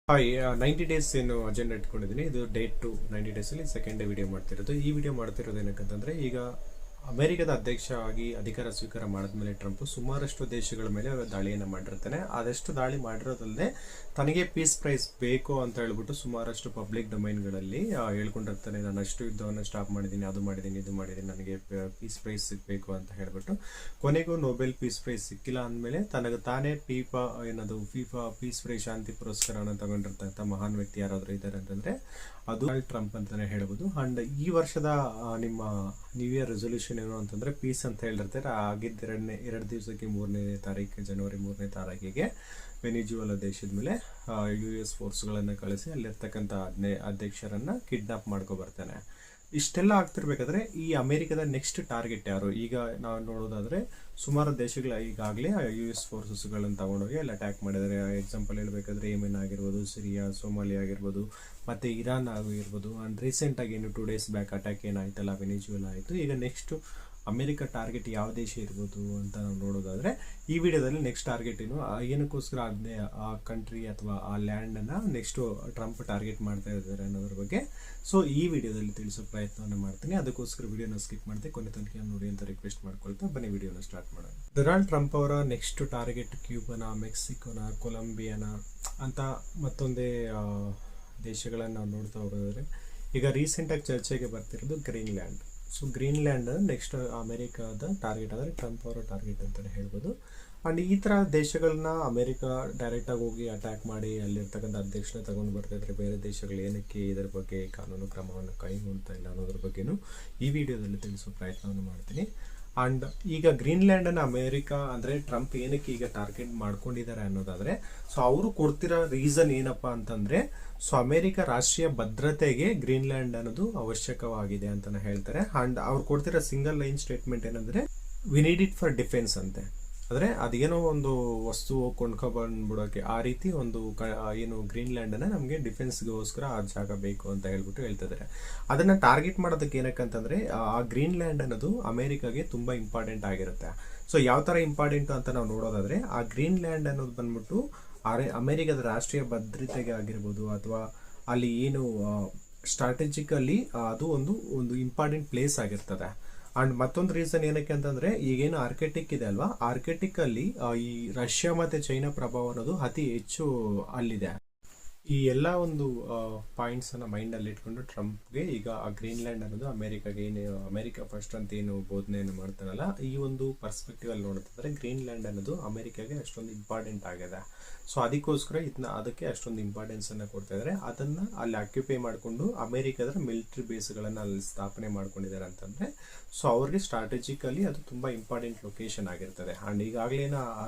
Hi 90 days ಏನು agenda ಇಟ್ಕೊಂಡಿದ್ದೀನಿ. ಇದು ಡೇಟ್ 90 ಡೇಸಲ್ಲಿ ಸೆಕೆಂಡ್ ಡೇ ವಿಡಿಯೋ ಮಾಡ್ತಿರೋದು. ಈ ವಿಡಿಯೋ ಮಾಡ್ತಿರೋದು ಏನಕ್ಕಂತಂದರೆ, ಈಗ ಅಮೆರಿಕದ ಅಧ್ಯಕ್ಷ ಆಗಿ ಅಧಿಕಾರ ಸ್ವೀಕಾರ ಮಾಡಿದ್ಮೇಲೆ ಟ್ರಂಪ್ ಸುಮಾರಷ್ಟು ದೇಶಗಳ ಮೇಲೆ ದಾಳಿಯನ್ನು ಮಾಡಿರ್ತಾನೆ. ಅದಷ್ಟು ದಾಳಿ ಮಾಡಿರೋದಲ್ಲದೆ ತನಗೆ ಪೀಸ್ ಪ್ರೈಸ್ ಬೇಕು ಅಂತ ಹೇಳ್ಬಿಟ್ಟು ಸುಮಾರಷ್ಟು ಪಬ್ಲಿಕ್ ಡೊಮೈನ್ಗಳಲ್ಲಿ ಹೇಳ್ಕೊಂಡಿರ್ತಾನೆ. ನಾನು ಅಷ್ಟು ಯುದ್ಧವನ್ನು ಸ್ಟಾಪ್ ಮಾಡಿದ್ದೀನಿ, ಅದು ಮಾಡಿದ್ದೀನಿ, ಇದು ಮಾಡಿದ್ದೀನಿ, ನನಗೆ ಪೀಸ್ ಪ್ರೈಸ್ ಸಿಗಬೇಕು ಅಂತ ಹೇಳ್ಬಿಟ್ಟು. ಕೊನೆಗೂ ನೊಬೆಲ್ ಪೀಸ್ ಪ್ರೈಸ್ ಸಿಕ್ಕಿಲ್ಲ ಅಂದಮೇಲೆ ತನಗೆ ತಾನೇ ಫೀಫಾ ಪೀಸ್ ಪ್ರೈಸ್ ಶಾಂತಿ ಪುರಸ್ಕಾರನ ತಗೊಂಡಿರ್ತಕ್ಕಂಥ ಮಹಾನ್ ವ್ಯಕ್ತಿ ಯಾರಾದರೂ ಇದ್ದಾರೆ ಅಂತಂದರೆ ಅದು ಟ್ರಂಪ್ ಅಂತಾನೆ ಹೇಳ್ಬೋದು. ಅಂಡ್ ಈ ವರ್ಷದ ನಿಮ್ಮ ನ್ಯೂ ಇಯರ್ ರೆಸೊಲ್ಯೂಷನ್ ಏನು ಅಂತಂದ್ರೆ ಪೀಸ್ ಅಂತ ಹೇಳಿರ್ತಾರೆ. ಆಗಿದ್ದ ಎರಡು ದಿವಸಕ್ಕೆ ಜನವರಿ 3ನೇ ತಾರೀಕಿಗೆ ವೆನಿಜುವೆಲಾ ದೇಶದ ಮೇಲೆ US ಫೋರ್ಸ್ಗಳನ್ನು ಕಳಿಸಿ ಅಲ್ಲಿರ್ತಕ್ಕಂಥ ಅಧ್ಯಕ್ಷರನ್ನ ಕಿಡ್ನಾಪ್ ಮಾಡ್ಕೊ ಬರ್ತಾನೆ. ಇಷ್ಟೆಲ್ಲ ಆಗ್ತಿರ್ಬೇಕಾದ್ರೆ ಈ ಅಮೆರಿಕದ ನೆಕ್ಸ್ಟ್ ಟಾರ್ಗೆಟ್ ಯಾರು? ಈಗ ನಾವು ನೋಡೋದಾದ್ರೆ ಸುಮಾರು ದೇಶಗಳು ಈಗಾಗಲೇ US ಫೋರ್ಸಸ್ಗಳನ್ನು ತಗೊಂಡೋಗಿ ಅಲ್ಲಿ ಅಟ್ಯಾಕ್ ಮಾಡಿದ್ದಾರೆ. ಎಕ್ಸಾಂಪಲ್ ಹೇಳಬೇಕಾದ್ರೆ ಯೆಮೆನ್ ಆಗಿರ್ಬೋದು, ಸಿರಿಯಾ, ಸೋಮಾಲಿಯಾ ಆಗಿರ್ಬೋದು, ಮತ್ತು ಇರಾನ್ ಆಗಿರ್ಬೋದು. ಆ್ಯಂಡ್ ರೀಸೆಂಟಾಗಿ ಏನು 2 ಡೇಸ್ ಬ್ಯಾಕ್ ಅಟ್ಯಾಕ್ ಏನಾಯ್ತಲ್ಲ ವೆನಿಜುವೆಲಾ ಆಯಿತು. ಈಗ ನೆಕ್ಸ್ಟ್ ಅಮೆರಿಕ ಟಾರ್ಗೆಟ್ ಯಾವ ದೇಶ ಇರ್ಬೋದು ಅಂತ ನಾವು ನೋಡೋದಾದರೆ ಈ ವಿಡಿಯೋದಲ್ಲಿ ನೆಕ್ಸ್ಟ್ ಟಾರ್ಗೆಟ್ ಏನಕ್ಕೋಸ್ಕರ ಆ ಕಂಟ್ರಿ ಅಥವಾ ಆ ಲ್ಯಾಂಡನ್ನು ನೆಕ್ಸ್ಟು ಟ್ರಂಪ್ ಟಾರ್ಗೆಟ್ ಮಾಡ್ತಾ ಇದ್ದಾರೆ ಅನ್ನೋದ್ರ ಬಗ್ಗೆ ಈ ವಿಡಿಯೋದಲ್ಲಿ ತಿಳಿಸೋ ಪ್ರಯತ್ನವನ್ನು ಮಾಡ್ತೀನಿ. ಅದಕ್ಕೋಸ್ಕರ ವಿಡಿಯೋನ ಸ್ಕಿಪ್ ಮಾಡಿದೆ ಕೊನೆ ತನಕ ನೋಡಿ ಅಂತ ರಿಕ್ವೆಸ್ಟ್ ಮಾಡ್ಕೊಳ್ತಾ ಬನ್ನಿ ವಿಡಿಯೋನ ಸ್ಟಾರ್ಟ್ ಮಾಡೋಣ. ಡೊನಾಲ್ಡ್ ಟ್ರಂಪ್ ಅವರ ನೆಕ್ಸ್ಟ್ ಟಾರ್ಗೆಟ್ ಕ್ಯೂಬನ, ಮೆಕ್ಸಿಕೋನ, ಕೊಲಂಬಿಯಾನ ಅಂತ ಮತ್ತೊಂದೇ ದೇಶಗಳನ್ನು ನಾವು ನೋಡ್ತಾ ಹೋಗೋದಾದ್ರೆ ಈಗ ರೀಸೆಂಟಾಗಿ ಚರ್ಚೆಗೆ ಬರ್ತಿರೋದು ಗ್ರೀನ್ಲ್ಯಾಂಡ್. ಗ್ರೀನ್ಲ್ಯಾಂಡ್ ನೆಕ್ಸ್ಟ್ ಅಮೆರಿಕಾದ ಟಾರ್ಗೆಟ್ ಆದರೆ ಟ್ರಂಪ್ ಅವರ ಟಾರ್ಗೆಟ್ ಅಂತಲೇ ಹೇಳ್ಬೋದು. ಆ್ಯಂಡ್ ಈ ಥರ ದೇಶಗಳನ್ನ ಅಮೆರಿಕ ಡೈರೆಕ್ಟಾಗಿ ಹೋಗಿ ಅಟ್ಯಾಕ್ ಮಾಡಿ ಅಲ್ಲಿರ್ತಕ್ಕಂಥ ಅಧ್ಯಕ್ಷನ ತಗೊಂಡು ಬರ್ತಾಯಿದ್ರೆ ಬೇರೆ ದೇಶಗಳು ಏನಕ್ಕೆ ಇದರ ಬಗ್ಗೆ ಕಾನೂನು ಕ್ರಮವನ್ನು ಕೈಗೊಳ್ತಾ ಇಲ್ಲ ಅನ್ನೋದ್ರ ಬಗ್ಗೆನೂ ಈ ವಿಡಿಯೋದಲ್ಲಿ ತಿಳಿಸೋ ಪ್ರಯತ್ನವನ್ನು ಮಾಡ್ತೀನಿ. ಆ್ಯಂಡ್ ಈಗ ಗ್ರೀನ್ಲ್ಯಾಂಡನ್ನು ಅಮೇರಿಕಾ ಅಂದರೆ ಟ್ರಂಪ್ ಏನಕ್ಕೆ ಈಗ ಟಾರ್ಗೆಟ್ ಮಾಡ್ಕೊಂಡಿದ್ದಾರೆ ಅನ್ನೋದಾದರೆ ಅವರು ಕೊಡ್ತಿರೋ ರೀಸನ್ ಏನಪ್ಪ ಅಂತಂದರೆ ಅಮೇರಿಕ ರಾಷ್ಟ್ರೀಯ ಭದ್ರತೆಗೆ ಗ್ರೀನ್ಲ್ಯಾಂಡ್ ಅನ್ನೋದು ಅವಶ್ಯಕವಾಗಿದೆ ಅಂತಲೇ ಹೇಳ್ತಾರೆ. ಆ್ಯಂಡ್ ಅವ್ರು ಕೊಡ್ತಿರೋ ಸಿಂಗಲ್ ಲೈನ್ ಸ್ಟೇಟ್ಮೆಂಟ್ ಏನಂದರೆ we need it for defence ಅಂತೆ. ಅಂದರೆ ಅದೇನೋ ಒಂದು ವಸ್ತು ಕೊಂಡ್ಕೊಬಂದ್ಬಿಡೋಕ್ಕೆ ಆ ರೀತಿ ಒಂದು ಏನು ಗ್ರೀನ್ಲ್ಯಾಂಡನ್ನು ನಮಗೆ ಡಿಫೆನ್ಸ್ಗೋಸ್ಕರ ಆ ಜಾಗ ಬೇಕು ಅಂತ ಹೇಳ್ತಿದ್ದಾರೆ. ಅದನ್ನು ಟಾರ್ಗೆಟ್ ಮಾಡೋದಕ್ಕೆ ಏನಕ್ಕಂತಂದರೆ ಆ ಗ್ರೀನ್ಲ್ಯಾಂಡ್ ಅನ್ನೋದು ಅಮೇರಿಕಾಗೆ ತುಂಬ ಇಂಪಾರ್ಟೆಂಟ್ ಆಗಿರುತ್ತೆ. ಯಾವ ಥರ ಇಂಪಾರ್ಟೆಂಟು ಅಂತ ನಾವು ನೋಡೋದಾದರೆ ಆ ಗ್ರೀನ್ಲ್ಯಾಂಡ್ ಅನ್ನೋದು ಬಂದ್ಬಿಟ್ಟು ಅಮೇರಿಕದ ರಾಷ್ಟ್ರೀಯ ಭದ್ರತೆಗೆ ಆಗಿರ್ಬೋದು ಅಥವಾ ಅಲ್ಲಿ ಏನು ಸ್ಟ್ರಾಟಜಿಕಲಿ ಅದು ಒಂದು ಇಂಪಾರ್ಟೆಂಟ್ ಪ್ಲೇಸ್ ಆಗಿರ್ತದೆ. ಆ್ಯಂಡ್ ಮತ್ತೊಂದು ರೀಸನ್ ಏನಕ್ಕೆ ಅಂತಂದರೆ ಈಗೇನು ಆರ್ಕೆಟಿಕ್ ಇದೆ ಅಲ್ವಾ, ಆರ್ಕೆಟಿಕ್ಕಲ್ಲಿ ಈ ರಷ್ಯಾ ಮತ್ತು ಚೈನಾ ಪ್ರಭಾವ ಅನ್ನೋದು ಅತಿ ಹೆಚ್ಚು ಅಲ್ಲಿದೆ. ಈ ಎಲ್ಲ ಒಂದು ಪಾಯಿಂಟ್ಸನ್ನು ಮೈಂಡಲ್ಲಿ ಇಟ್ಕೊಂಡು ಟ್ರಂಪ್ಗೆ ಈಗ ಆ ಗ್ರೀನ್ಲ್ಯಾಂಡ್ ಅನ್ನೋದು ಅಮೇರಿಕಾಗೆ ಅಮೇರಿಕಾ ಫಸ್ಟ್ ಅಂತ ಏನು ಬೋಧನೆಯನ್ನು ಮಾಡ್ತಾರಲ್ಲ ಈ ಒಂದು ಪರ್ಸ್ಪೆಕ್ಟಿವಲ್ಲಿ ನೋಡ್ತಿದ್ರೆ ಗ್ರೀನ್ಲ್ಯಾಂಡ್ ಅನ್ನೋದು ಅಮೇರಿಕಾಗೆ ಅಷ್ಟೊಂದು ಇಂಪಾರ್ಟೆಂಟ್ ಆಗಿದೆ. ಅದಕ್ಕೋಸ್ಕರ ಅದಕ್ಕೆ ಅಷ್ಟೊಂದು ಇಂಪಾರ್ಟೆನ್ಸನ್ನು ಕೊಡ್ತಾ ಇದ್ದಾರೆ. ಅದನ್ನು ಅಲ್ಲಿ ಆಕ್ಯುಪೈ ಮಾಡಿಕೊಂಡು ಅಮೇರಿಕಾದ ಮಿಲಿಟರಿ ಬೇಸ್ಗಳನ್ನು ಅಲ್ಲಿ ಸ್ಥಾಪನೆ ಮಾಡ್ಕೊಂಡಿದ್ದಾರೆ ಅಂತಂದರೆ ಅವ್ರಿಗೆ ಸ್ಟ್ರಾಟಜಿಕಲಿ ಅದು ತುಂಬ ಇಂಪಾರ್ಟೆಂಟ್ ಲೊಕೇಶನ್ ಆಗಿರ್ತದೆ. ಆ್ಯಂಡ್ ಈಗಾಗಲೇ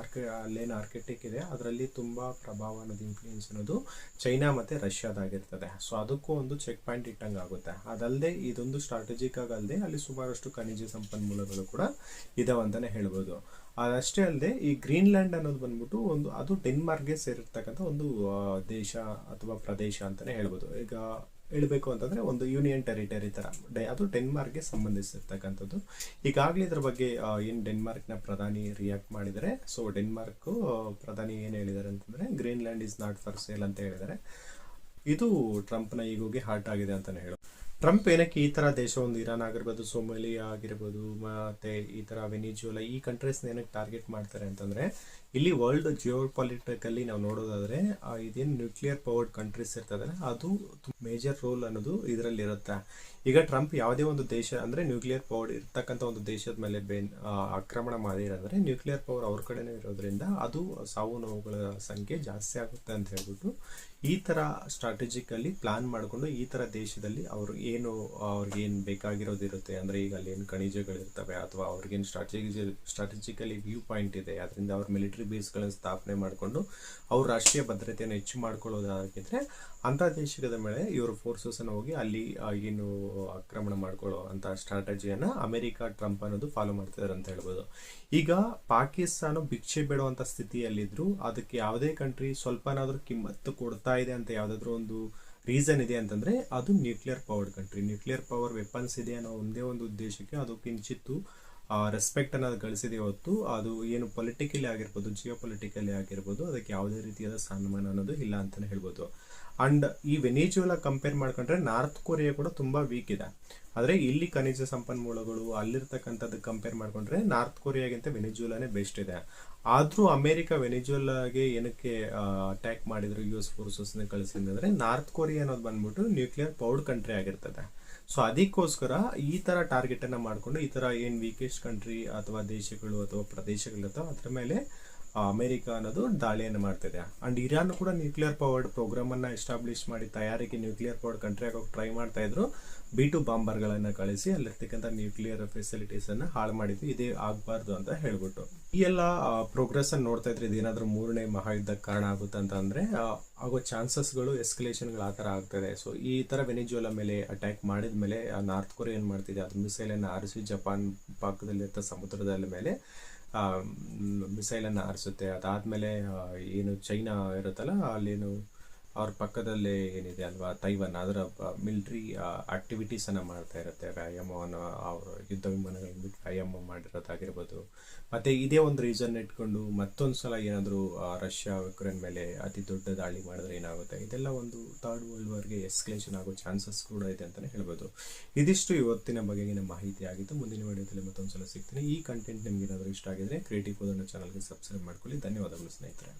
ಅಲ್ಲೇನು ಆರ್ಕಿಟೆಕ್ಟ್ ಇದೆ ಅದರಲ್ಲಿ ತುಂಬ ಪ್ರಭಾವ ಅನ್ನೋದು ಇನ್ಫ್ಲೂಯೆನ್ಸ್ ಅನ್ನೋದು ಚೈನಾ ಮತ್ತು ರಷ್ಯಾದಾಗಿರ್ತದೆ. ಅದಕ್ಕೂ ಒಂದು ಚೆಕ್ ಪಾಯಿಂಟ್ ಇಟ್ಟಂಗೆ ಆಗುತ್ತೆ. ಅದಲ್ಲದೆ ಇದೊಂದು ಸ್ಟ್ರಾಟಜಿಕ್ ಆಗಲ್ಲದೆ ಅಲ್ಲಿ ಸುಮಾರಷ್ಟು ಖನಿಜ ಸಂಪನ್ಮೂಲಗಳು ಕೂಡ ಇದಾವೆ ಅಂತಲೇ ಹೇಳ್ಬೋದು. ಅದಷ್ಟೇ ಅಲ್ಲದೆ ಈ ಗ್ರೀನ್ಲ್ಯಾಂಡ್ ಅನ್ನೋದು ಬಂದ್ಬಿಟ್ಟು ಅದು ಡೆನ್ಮಾರ್ಕ್ಗೆ ಸೇರಿರ್ತಕ್ಕಂಥ ಒಂದು ದೇಶ ಅಥವಾ ಪ್ರದೇಶ ಅಂತಲೇ ಹೇಳ್ಬೋದು. ಈಗ ಹೇಳಬೇಕು ಅಂತಂದರೆ ಒಂದು ಯೂನಿಯನ್ ಟೆರಿಟರಿ ಥರ ಅದು ಡೆನ್ಮಾರ್ಕ್ಗೆ ಸಂಬಂಧಿಸಿರ್ತಕ್ಕಂಥದ್ದು. ಈಗಾಗಲೇ ಇದ್ರ ಬಗ್ಗೆ ಏನು ಡೆನ್ಮಾರ್ಕ್ನ ಪ್ರಧಾನಿ ರಿಯಾಕ್ಟ್ ಮಾಡಿದರೆ ಡೆನ್ಮಾರ್ಕ್ ಪ್ರಧಾನಿ ಏನು ಹೇಳಿದ್ದಾರೆ ಅಂತಂದರೆ Greenland is not for sale ಅಂತ ಹೇಳಿದ್ದಾರೆ. ಇದು ಟ್ರಂಪ್ನ ಈಗೋಗಿ ಹಾರ್ಟ್ ಆಗಿದೆ ಅಂತಲೇ ಹೇಳೋದು. ಟ್ರಂಪ್ ಏನಕ್ಕೆ ಈ ಥರ ದೇಶ ಒಂದು ಇರಾನ್ ಆಗಿರ್ಬೋದು, ಸೋಮಾಲಿಯಾ ಆಗಿರ್ಬೋದು, ಮತ್ತು ಈ ಥರ ವೆನಿಜುವೆಲಾ ಈ ಕಂಟ್ರೀಸ್ನ ಏನಕ್ಕೆ ಟಾರ್ಗೆಟ್ ಮಾಡ್ತಾರೆ ಅಂತಂದರೆ ಇಲ್ಲಿ ವರ್ಲ್ಡ್ ಜಿಯೋ ಪಾಲಿಟಿಕಲ್ಲಿ ನಾವು ನೋಡೋದಾದರೆ ಇದೇನು ನ್ಯೂಕ್ಲಿಯರ್ ಪವರ್ಡ್ ಕಂಟ್ರೀಸ್ ಇರ್ತದೆ ಅದು ಮೇಜರ್ ರೋಲ್ ಅನ್ನೋದು ಇದರಲ್ಲಿ ಇರುತ್ತೆ. ಈಗ ಟ್ರಂಪ್ ಯಾವುದೇ ಒಂದು ದೇಶ ಅಂದರೆ ನ್ಯೂಕ್ಲಿಯರ್ ಪವರ್ ಇರ್ತಕ್ಕಂಥ ಒಂದು ದೇಶದ ಮೇಲೆ ಆಕ್ರಮಣ ಮಾಡಿರೋದ್ರೆ ನ್ಯೂಕ್ಲಿಯರ್ ಪವರ್ ಅವ್ರ ಕಡೆನೇ ಇರೋದ್ರಿಂದ ಅದು ಸಾವು ನೋವುಗಳ ಸಂಖ್ಯೆ ಜಾಸ್ತಿ ಆಗುತ್ತೆ ಅಂತ ಹೇಳ್ಬಿಟ್ಟು ಈ ಥರ ಸ್ಟ್ರಾಟಜಿಕಲ್ಲಿ ಪ್ಲಾನ್ ಮಾಡಿಕೊಂಡು ಈ ಥರ ದೇಶದಲ್ಲಿ ಅವ್ರಿಗೇನು ಬೇಕಾಗಿರೋದಿರುತ್ತೆ ಅಂದರೆ ಈಗ ಅಲ್ಲಿ ಏನು ಖನಿಜಗಳಿರ್ತವೆ ಅಥವಾ ಅವ್ರಿಗೇನು ಸ್ಟ್ರಾಟಜಿಕಲಿ ವ್ಯೂ ಪಾಯಿಂಟ್ ಇದೆ ಅದರಿಂದ ಅವ್ರ ಮಿಲಿಟರಿ ಬೇಸ್ಗಳನ್ನು ಸ್ಥಾಪನೆ ಮಾಡಿಕೊಂಡು ಅವ್ರ ರಾಷ್ಟ್ರೀಯ ಭದ್ರತೆಯನ್ನು ಹೆಚ್ಚು ಮಾಡ್ಕೊಳ್ಳೋದಾಗಿದ್ರೆ ಅಂಥ ದೇಶದ ಮೇಲೆ ಇವರು ಫೋರ್ಸಸನ್ನು ಹೋಗಿ ಅಲ್ಲಿ ಏನು ಆಕ್ರಮಣ ಮಾಡ್ಕೊಳ್ಳೋ ಅಂಥ ಸ್ಟ್ರಾಟಜಿಯನ್ನು ಅಮೆರಿಕ ಟ್ರಂಪ್ ಅನ್ನೋದು ಫಾಲೋ ಮಾಡ್ತಿದ್ದಾರೆ ಅಂತ ಹೇಳ್ಬೋದು. ಈಗ ಪಾಕಿಸ್ತಾನ ಭಿಕ್ಷೆ ಬೇಡುವಂಥ ಸ್ಥಿತಿಯಲ್ಲಿದ್ದರೂ ಅದಕ್ಕೆ ಯಾವುದೇ ಕಂಟ್ರಿ ಸ್ವಲ್ಪನಾದರೂ ಕಿಮ್ಮತ್ತು ಕೊಡ್ತಾ ಇದೆ ಅಂತ ಯಾವುದಾದ್ರೂ ಒಂದು ರೀಸನ್ ಇದೆ ಅಂತಂದರೆ ಅದು nuclear powered country. Nuclear power weapons ಇದೆ ಅನ್ನೋ ಒಂದೇ ಒಂದು ಉದ್ದೇಶಕ್ಕೆ ಅದು ಕಿಂಚಿತ್ತು ರೆಸ್ಪೆಕ್ಟ್ ಅನ್ನೋದು ಗಳಿಸಿದೆ ಹೊತ್ತು ಅದು ಏನು ಪೊಲಿಟಿಕಲಿ ಆಗಿರ್ಬೋದು, ಜಿಯೋ ಪೊಲಿಟಿಕಲಿ ಆಗಿರ್ಬೋದು, ಅದಕ್ಕೆ ಯಾವುದೇ ರೀತಿಯಾದ ಸ್ಥಾನಮಾನ ಅನ್ನೋದು ಇಲ್ಲ ಅಂತಲೇ ಹೇಳ್ಬೋದು. ಅಂಡ್ ಈ ವೆನಿಜುವೆಲಾ ಕಂಪೇರ್ ಮಾಡ್ಕೊಂಡ್ರೆ ನಾರ್ತ್ ಕೊರಿಯಾ ಕೂಡ ತುಂಬಾ ವೀಕ್ ಇದೆ. ಆದರೆ ಇಲ್ಲಿ ಖನಿಜ ಸಂಪನ್ಮೂಲಗಳು ಅಲ್ಲಿರ್ತಕ್ಕಂಥದ್ದು ಕಂಪೇರ್ ಮಾಡ್ಕೊಂಡ್ರೆ ನಾರ್ತ್ ಕೊರಿಯಾಗಿಂತ ವೆನಿಜುವೆಲಾನೇ ಬೆಸ್ಟ್ ಇದೆ. ಆದರೂ ಅಮೆರಿಕ ವೆನಿಜುವೆಲಾಗೆ ಏನಕ್ಕೆ ಅಟ್ಯಾಕ್ ಮಾಡಿದ್ರು, US ಫೋರ್ಸಸ್ನ ಕಳಿಸಿದ್ರೆ ನಾರ್ತ್ ಕೊರಿಯಾ ಅನ್ನೋದು ಬಂದ್ಬಿಟ್ಟು ನ್ಯೂಕ್ಲಿಯರ್ ಪವರ್ಡ್ ಕಂಟ್ರಿ ಆಗಿರ್ತದೆ. ಸೊ ಅದಕ್ಕೋಸ್ಕರ ಈ ಥರ ಟಾರ್ಗೆಟನ್ನು ಮಾಡಿಕೊಂಡು ಈ ಥರ ಏನು ವೀಕೆಸ್ಟ್ ಕಂಟ್ರಿ ಅಥವಾ ದೇಶಗಳು ಅಥವಾ ಪ್ರದೇಶಗಳಿರ್ತಾವೆ ಅದ್ರ ಮೇಲೆ ಅಮೆರಿಕ ಅನ್ನೋದು ದಾಳಿಯನ್ನು ಮಾಡ್ತಿದೆ. ಅಂಡ್ ಇರಾನ್ ಕೂಡ ನ್ಯೂಕ್ಲಿಯರ್ ಪವರ್ಡ್ ಪ್ರೋಗ್ರಾಮನ್ನು ಎಸ್ಟಾಬ್ಲಿಷ್ ಮಾಡಿ ತಯಾರಿಗೆ ನ್ಯೂಕ್ಲಿಯರ್ ಪವರ್ಡ್ ಕಂಟ್ರಿ ಆಗೋಕೆ ಟ್ರೈ ಮಾಡ್ತಾ ಇದ್ರು. B2 ಬಾಂಬರ್ಗಳನ್ನು ಕಳಿಸಿ ಅಲ್ಲಿರ್ತಕ್ಕಂಥ ನ್ಯೂಕ್ಲಿಯರ್ ಫೆಸಿಲಿಟೀಸನ್ನು ಹಾಳು ಮಾಡಿದ್ವಿ. ಇದೇ ಆಗಬಾರ್ದು ಅಂತ ಹೇಳ್ಬಿಟ್ಟು ಈ ಎಲ್ಲ ಪ್ರೋಗ್ರೆಸ್ಸನ್ನು ನೋಡ್ತಾ ಇದ್ರೆ ಇದೇನಾದರೂ 3ನೇ ಮಹಾಯುದ್ಧಕ್ಕೆ ಕಾರಣ ಆಗುತ್ತೆ ಅಂತ ಅಂದರೆ ಆಗೋ ಚಾನ್ಸಸ್ಗಳು ಎಸ್ಕಲೇಷನ್ಗಳು ಆ ಥರ ಆಗ್ತದೆ. ಸೊ ಈ ಥರ ವೆನಿಜುವೆಲಾ ಮೇಲೆ ಅಟ್ಯಾಕ್ ಮಾಡಿದ ಮೇಲೆ ನಾರ್ತ್ ಕೊರಿಯಾ ಏನು ಮಾಡ್ತಿದೆ, ಅದು ಮಿಸೈಲನ್ನು ಆರಿಸಿ ಜಪಾನ್ ಪಾಕದಲ್ಲಿರ್ತ ಸಮುದ್ರದ ಮೇಲೆ ಮಿಸೈಲನ್ನು ಆರಿಸುತ್ತೆ. ಅದಾದಮೇಲೆ ಏನು ಚೈನಾ ಇರುತ್ತಲ್ಲ ಅಲ್ಲೇನು ಅವ್ರ ಪಕ್ಕದಲ್ಲೇ ಏನಿದೆ ಅಲ್ವಾ ತೈವಾನ್, ಅದರ ಮಿಲಿಟ್ರಿ ಆಕ್ಟಿವಿಟೀಸನ್ನು ಮಾಡ್ತಾ ಇರುತ್ತೆ. ವ್ಯಾಯಾಮವನ್ನು ಅವ್ರ ಯುದ್ಧ ವಿಮಾನಗಳನ್ನು ಬಿಟ್ಟು ವ್ಯಾಯಾಮ ಮಾಡಿರೋದಾಗಿರ್ಬೋದು. ಮತ್ತು ಇದೇ ಒಂದು ರೀಸನ್ ಇಟ್ಕೊಂಡು ಮತ್ತೊಂದು ಸಲ ಏನಾದರೂ ರಷ್ಯಾ ಯುಕ್ರೇನ್ ಮೇಲೆ ಅತಿ ದೊಡ್ಡ ದಾಳಿ ಮಾಡಿದ್ರೆ ಏನಾಗುತ್ತೆ, ಇದೆಲ್ಲ ಒಂದು ಥರ್ಡ್ ವರ್ಲ್ಡ್ ವಾರ್ಗೆ ಎಸ್ಕಲೇಷನ್ ಆಗೋ ಚಾನ್ಸಸ್ ಕೂಡ ಇದೆ ಅಂತಲೇ ಹೇಳ್ಬೋದು. ಇದಿಷ್ಟು ಇವತ್ತಿನ ಬಗೆಗಿನ ಮಾಹಿತಿ ಆಗಿತ್ತು. ಮುಂದಿನ ವಿಡಿಯೋದಲ್ಲಿ ಮತ್ತೊಂದು ಸಲ ಸಿಗ್ತೀನಿ. ಈ ಕಂಟೆಂಟ್ ನಿಮ್ಗೆ ಏನಾದರೂ ಇಷ್ಟ ಆಗಿದ್ರೆ ಕ್ರಿಯೇಟಿವ್ ಕೋದಣ್ಣ ಚಾನಲ್ಗೆ ಸಬ್ಸ್ಕ್ರೈಬ್ ಮಾಡ್ಕೊಳ್ಳಿ. ಧನ್ಯವಾದಗಳು ಸ್ನೇಹಿತರೆ.